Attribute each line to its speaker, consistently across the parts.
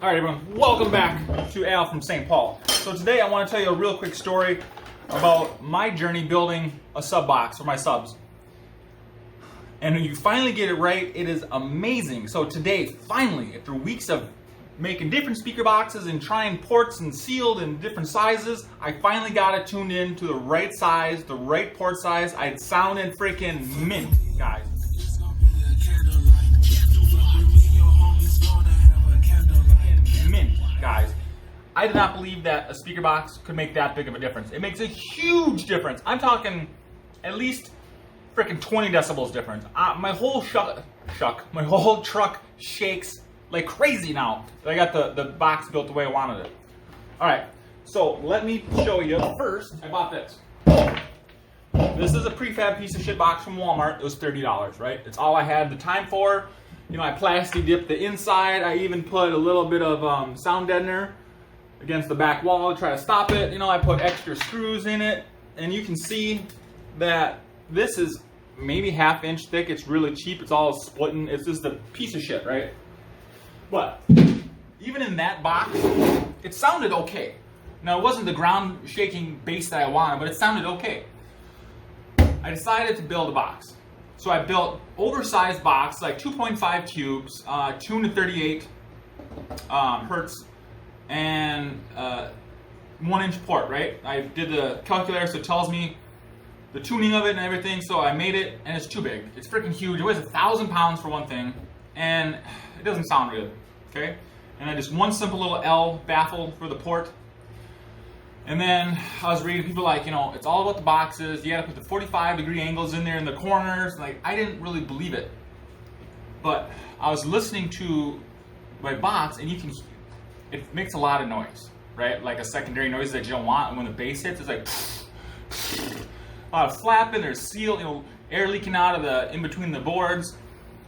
Speaker 1: All right, everyone, welcome back to Al from St. Paul. So today I want to tell you a real quick story about my journey building a sub box for my subs. And when you finally get it right, it is amazing. So today, finally, after weeks of making different speaker boxes and trying ports and sealed in different sizes, I finally got it tuned in to the right size, the right port size. It sounded freaking mint, guys. Mint, guys. I did not believe that a speaker box could make that big of a difference. It makes a huge difference. I'm talking at least freaking 20 decibels difference. My whole my whole truck shakes like crazy now that I got the box built the way I wanted it. All right, so let me show you. First, I bought this. This is a prefab piece of shit box from Walmart. It was $30, right? It's all I had the time for. You know, I plastic dipped the inside. I even put a little bit of sound deadener against the back wall to try to stop it. You know, I put extra screws in it, and you can see that this is maybe ½ inch thick. It's really cheap. It's all splitting. It's just a piece of shit, right? But even in that box, it sounded okay. Now, it wasn't the ground shaking bass that I wanted, but it sounded okay. I decided to build a box. So I built oversized box, like 2.5 cubes, tuned to 38 hertz, and 1-inch port, right? I did the calculator, so it tells me the tuning of it and everything, so I made it, and it's too big. It's freaking huge. It weighs 1,000 pounds for one thing, and it doesn't sound good, okay? And I just one simple little L baffle for the port. And then I was reading people like, you know, it's all about the boxes. You gotta put the 45-degree angles in there in the corners. Like, I didn't really believe it. But I was listening to my box, and it makes a lot of noise, right? Like a secondary noise that you don't want. And when the bass hits, it's like a lot of flapping. There's seal, you know, air leaking out of in between the boards.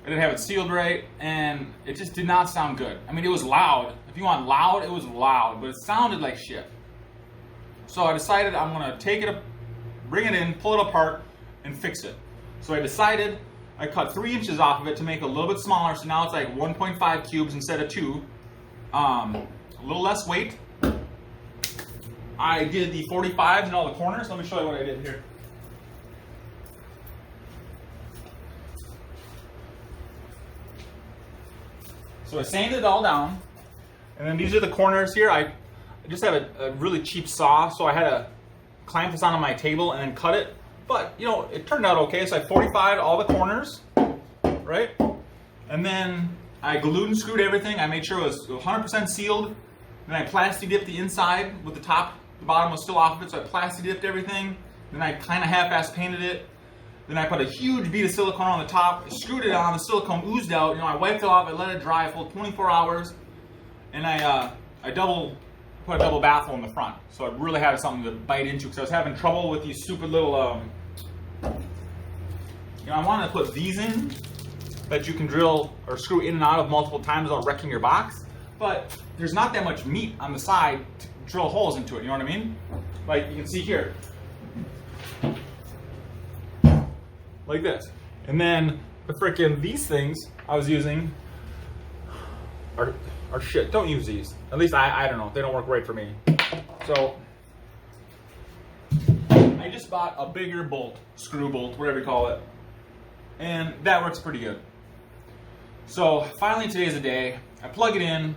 Speaker 1: I didn't have it sealed right, and it just did not sound good. I mean, it was loud. If you want loud, it was loud, but it sounded like shit. So I decided I'm gonna take it, bring it in, pull it apart, and fix it. So I decided I cut 3 inches off of it to make it a little bit smaller. So now it's like 1.5 cubes instead of 2. A little less weight. I did the 45s in all the corners. Let me show you what I did here. So I sanded it all down, and then these are the corners here. I just have a really cheap saw, so I had to clamp this onto my table and then cut it. But, you know, it turned out okay. So I 45'd all the corners, right? And then I glued and screwed everything. I made sure it was 100% sealed. Then I plastic dipped the inside with the bottom was still off of it, so I plastic dipped everything. Then I kind of half-ass painted it. Then I put a huge bead of silicone on the top, I screwed it on, the silicone oozed out. You know, I wiped it off, I let it dry a full 24 hours. And I put a double baffle in the front, so I really had something to bite into because I was having trouble with these stupid little, you know, I wanted to put these in that you can drill or screw in and out of multiple times without wrecking your box, but there's not that much meat on the side to drill holes into it, you know what I mean? Like you can see here. Like this. And then these things I was using are shit. Don't use these. At least I don't know. They don't work great for me. So I just bought a bigger bolt, screw bolt, whatever you call it. And that works pretty good. So finally today's the day. I plug it in,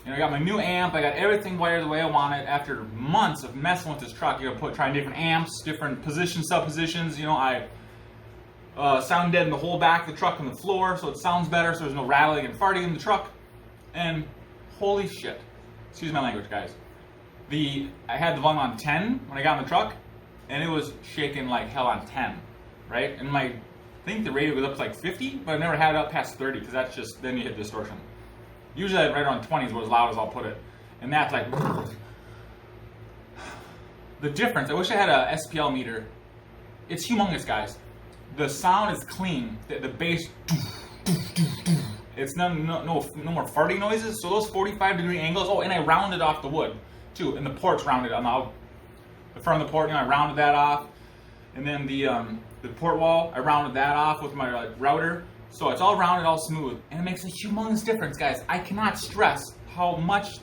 Speaker 1: and I got my new amp. I got everything wired the way I want it. After months of messing with this truck, you gotta trying different amps, different positions, sub-positions. You know, I sound deadened the whole back of the truck and the floor, so it sounds better, so there's no rattling and farting in the truck. And holy shit, excuse my language, guys. I had the volume on 10 when I got in the truck, and it was shaking like hell on 10, right? And I think the radio goes up to like 50, but I've never had it up past 30 because that's just, then you hit distortion. Usually right around 20 is what as loud as I'll put it. And that's like, the difference, I wish I had a SPL meter. It's humongous, guys. The sound is clean, the bass, it's no more farting noises. So those 45-degree angles, oh, and I rounded off the wood too, and the port's rounded on the front of the port, you know, I rounded that off. And then the port wall, I rounded that off with my router. So it's all rounded, all smooth, and it makes a humongous difference, guys. I cannot stress how much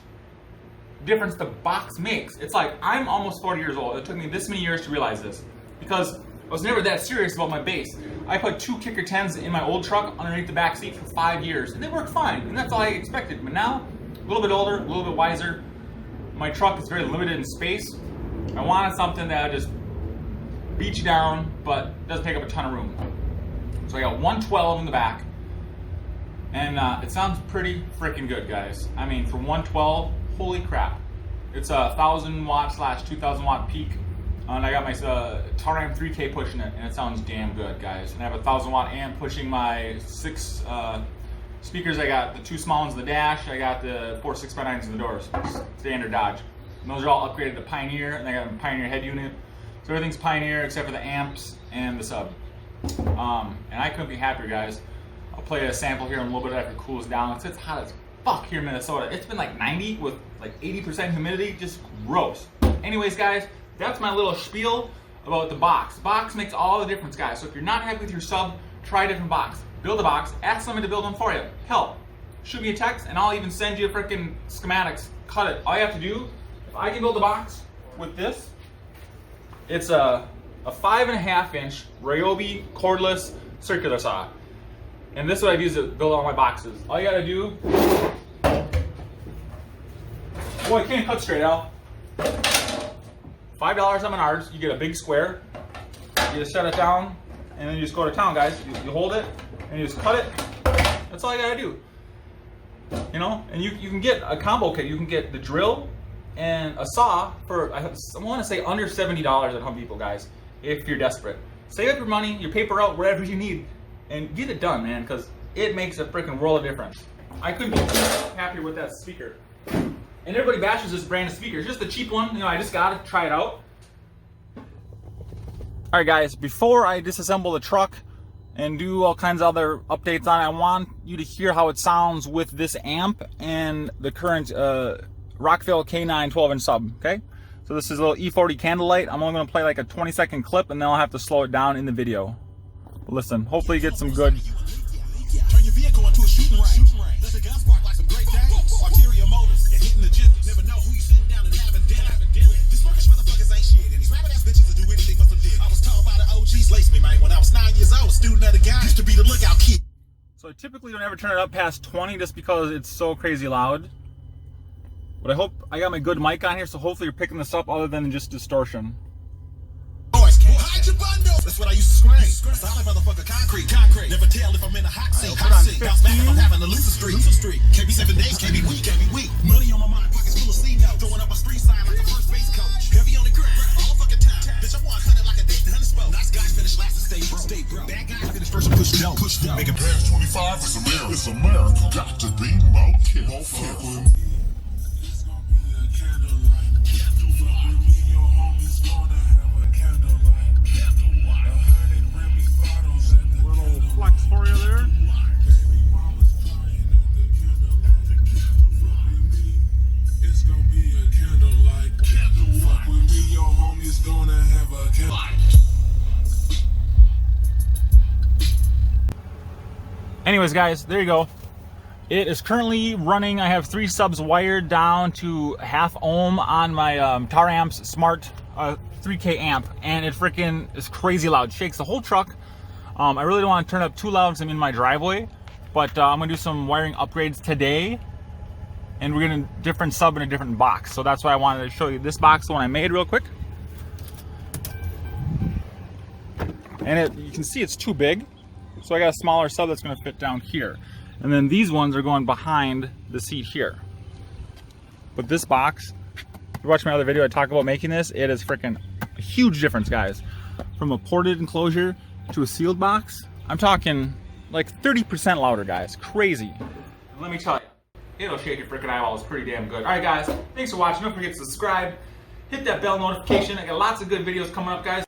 Speaker 1: difference the box makes. It's like, I'm almost 40 years old. It took me this many years to realize this, because I was never that serious about my bass. I put 2 kicker 10s in my old truck underneath the back seat for 5 years, and they worked fine, and that's all I expected. But now, a little bit older, a little bit wiser, my truck is very limited in space. I wanted something that just beat you down, but doesn't take up a ton of room. So I got 112 in the back, and it sounds pretty freaking good, guys. I mean, for 112, holy crap. It's a 1,000 watt / 2,000 watt peak, and I got my Taram 3K pushing it, and it sounds damn good, guys. And I have a 1,000 watt amp pushing my 6 speakers. I got the 2 small ones in the dash, I got the 4 6x9s in the doors, standard Dodge. And those are all upgraded to Pioneer, and I got a Pioneer head unit. So everything's Pioneer except for the amps and the sub. And I couldn't be happier, guys. I'll play a sample here in a little bit after it cools down. It's hot as fuck here in Minnesota. It's been like 90 with like 80% humidity, just gross. Anyways, guys, that's my little spiel about the box. The box makes all the difference, guys. So if you're not happy with your sub, try a different box. Build a box, ask someone to build one for you. Hell, shoot me a text and I'll even send you freaking schematics. Cut it. All you have to do, if I can build a box with this, it's a 5.5 inch Ryobi cordless circular saw. And this is what I've used to build all my boxes. All you gotta do, boy, I can't cut straight, Al. $5 on Menards, you get a big square. You just shut it down, and then you just go to town, guys. You hold it, and you just cut it. That's all you gotta do. You know, and you can get a combo kit. You can get the drill and a saw for, I want to say, under $70 at Home Depot, guys, if you're desperate. Save up your money, your paper out, whatever you need, and get it done, man, because it makes a freaking world of difference. I couldn't be happier with that speaker. And everybody bashes this brand of speaker. It's just a cheap one. You know, I just got to try it out. All right, guys, before I disassemble the truck and do all kinds of other updates on it, I want you to hear how it sounds with this amp and the current Rockville K9 12-inch sub, okay? So this is a little E40 Candlelight. I'm only going to play like a 20-second clip, and then I'll have to slow it down in the video. But listen, hopefully you get some good...
Speaker 2: Turn your vehicle into a shooting range. Let the gun spark like some great things. Arterial motors, hitting the gym. Never know who you sitting down and having dinner. These fucking motherfuckers ain't shit, and these rabbit ass bitches will do anything for some dick. I was told by the OGs, lace me, man, when I was 9 years old, student of the game. Used to be the lookout kid.
Speaker 1: So I typically don't ever turn it up past 20 just because it's so crazy loud. But I hope I got my good mic on here, so hopefully you're picking this up other than just distortion.
Speaker 2: Hide your bundle. That's what I used to scream. Solid motherfucker, concrete. Never tell if I'm in a hot seat. Bounce back if I'm having a loser streak. Can't be 7 days, can't be weak. Money on my mind, pockets full of C notes. Throwing up a street sign like a first base coach. Heavy on the ground, all the fucking time. Bitch, I'm 100 like a Dayton Hunter spoke. Nice guys finish last and stay broke. Bad guys finish first and push down. Make it past 25, it's America. It's America. Got to be more careful.
Speaker 1: Flex for you there.
Speaker 2: It's gonna be a candlelight. Fuck with me, your homie's gonna have a candlelight.
Speaker 1: Anyways, guys, there you go. It is currently running. I have 3 subs wired down to 0.5 ohm on my Taram's Smart 3K amp, and it freaking is crazy loud. Shakes the whole truck. I really don't want to turn it up too loud because I'm in my driveway, but I'm going to do some wiring upgrades today, and we're going to different sub in a different box. So that's why I wanted to show you this box, the one I made real quick. And you can see it's too big, so I got a smaller sub that's going to fit down here. And then these ones are going behind the seat here. But this box, if you watch my other video I talk about making this, it is freaking a huge difference, guys. From a ported enclosure to a sealed box, I'm talking like 30% louder, guys. Crazy. And let me tell you, it'll shake your freaking eyeballs pretty damn good. Alright, guys, thanks for watching. Don't forget to subscribe, hit that bell notification. I got lots of good videos coming up, guys.